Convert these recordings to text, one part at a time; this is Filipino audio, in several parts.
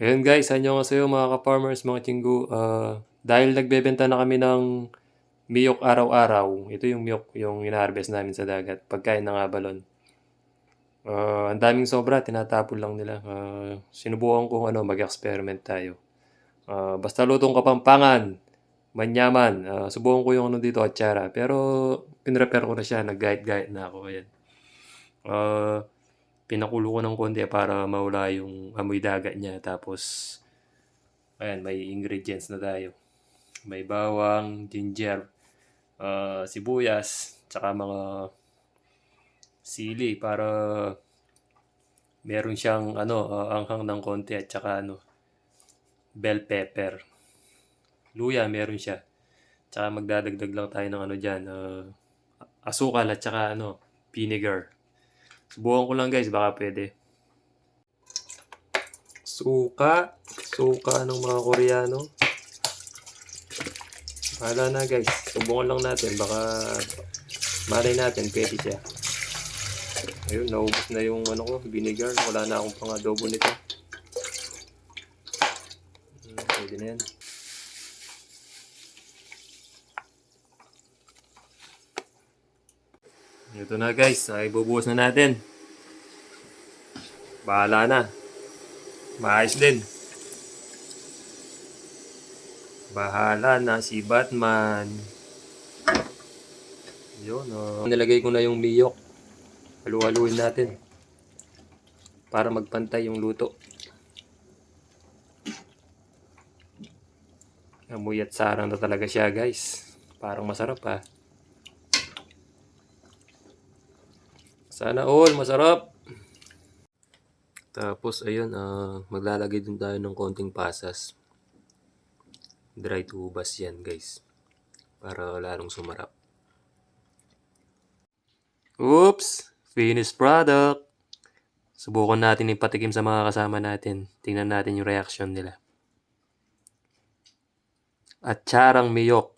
Ayun guys, annyeonghaseyo mga ka-farmers, mga chinggu. Dahil nagbebenta na kami ng miyok araw-araw, ito yung miyok, yung ina-harvest namin sa dagat, pagkain ng abalon. Ang daming sobra, tinatapon lang nila. Sinubukan kong mag-experiment tayo. Basta lutong Kapampangan, manyaman. Subukan ko yung dito, atsara. Pero pinrepare ko na siya, nag-guide na ako. Ayan. Ah, Pinakulo ko ng konti para mawala yung amoy dagat niya. Tapos, ayan, may ingredients na tayo. May bawang, ginger, sibuyas, tsaka mga sili para meron siyang anghang ng konti at tsaka bell pepper. Luya meron siya. Tsaka magdadagdag lang tayo ng diyan, asukal at tsaka vinegar. Subukan ko lang guys, baka pwede. Suka ng mga Koreano. Bahala na guys, subukan lang natin, baka malay natin pwede siya. Ayun, naubos na yung vinegar. Wala na akong pang adobo nito. Pwede na yan. Ito na guys, ay bubuhos na natin. Bahala na. Maayos din. Bahala na si Batman. Yun, nilagay ko na yung miyok. Halu-haluin natin. Para magpantay yung luto. Amoy at sarang na talaga siya guys. Parang masarap ha. Sana all masarap. Tapos ayun, maglalagay din tayo ng konting pasas. Dried ubas yan guys. Para lalong sumarap. Oops! Finished product! Subukan natin ipatikim sa mga kasama natin. Tingnan natin yung reaction nila. Atsarang miyok.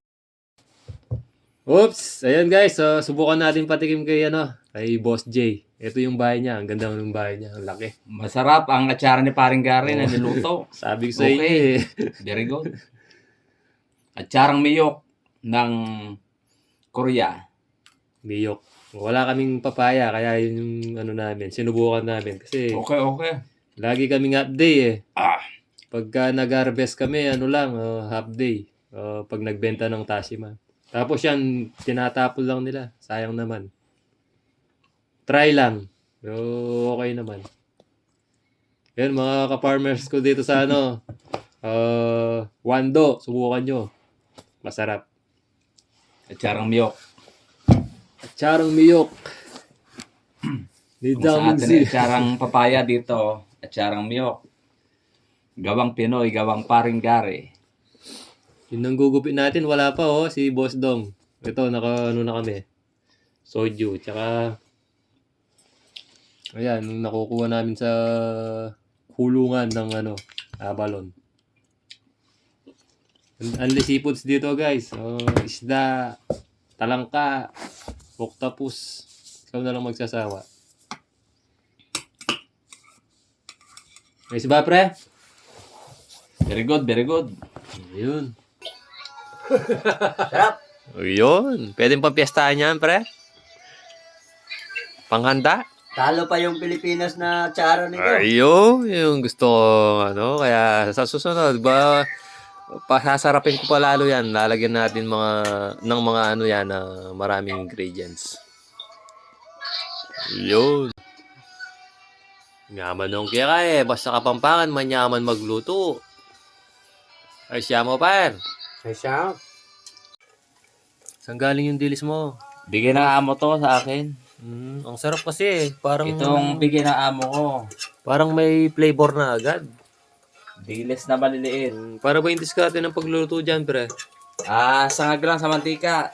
Oops! Ayan guys, subukan natin patikim kay Boss J. Ito yung bahay niya. Ang ganda ng bahay niya. Ang laki. Masarap ang atsara ni Paring Gary na niluto. Sabi ko sa inyo eh. Very good. Atsarang miyok ng Korea. Miyok. Wala kaming papaya, kaya yun yung namin. Sinubukan namin. Kasi Okay. lagi kaming half day eh. Pagka nag-harvest kami, half day. Pag nagbenta ng Tashima. Tapos yan, tinatapon lang nila. Sayang naman. Try lang. So, okay naman. Yan, mga ka-farmers ko dito sa Wando, subukan nyo. Masarap. Atsarang miyok. Atsarang miyok. Kung sa atin atsarang papaya dito, atsarang miyok. Gawang Pinoy, gawang Paring Gary. Yung nanggugupit natin, wala pa si Boss Dong. Ito, na kami. Soju, tsaka ayan, yung nakukuha namin sa hulungan ng abalon. Unli seafoods dito guys. Isda, talangka, octopus. Ikaw na lang magsasawa. Ayos ba pre? Very good. Ayun. Sarap. Ayun. Pwedeng pampiestahan yan pre? Panghanda? Talo pa yung Pilipinas na tsara nito. Ayun. Yung gusto ko, kaya sa susunod, pasasarapin ko pa lalo yan. Lalagyan natin ng mga maraming ingredients. Yun. Yaman nung kaya basta Kapampangan, manyaman magluto. Ay siya mo pa. Ay siya. Saan galing yung dilis mo? Bigyan ng amo to sa akin. Ang sarap kasi parang Itong bigyan ng amo ko. Parang may flavor na agad. Dilis na maliliit. Para ba yung diskarte ng pagluluto dyan, pre? Sangag lang sa mantika.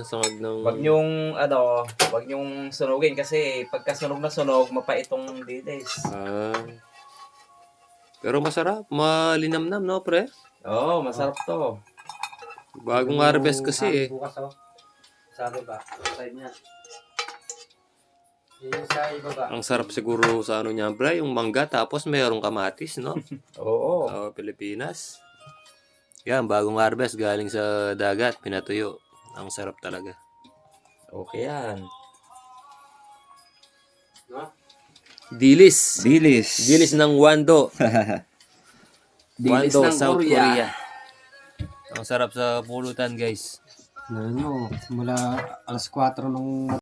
Sangag ng... Wag nyong sunugin kasi pagka sunog na sunog, mapaitong dilis. Pero masarap, malinamnam, no, pre? Oo, masarap to. Bagong harvest kasi eh. Bukas Sabi ba? Side niya. Yung sa ibaba. Ang sarap siguro sa ano niya, bra, yung mangga tapos mayroong kamatis, no? Oo. Pilipinas. Yan, bagong harvest galing sa dagat, pinatuyo. Ang sarap talaga. Okay yan. Dilis. Dilis. Dilis ng Wando. Dilis Wando, ng South Korea. Korea. Ang sarap sa pulutan, guys. Ano, simula alas 4 nung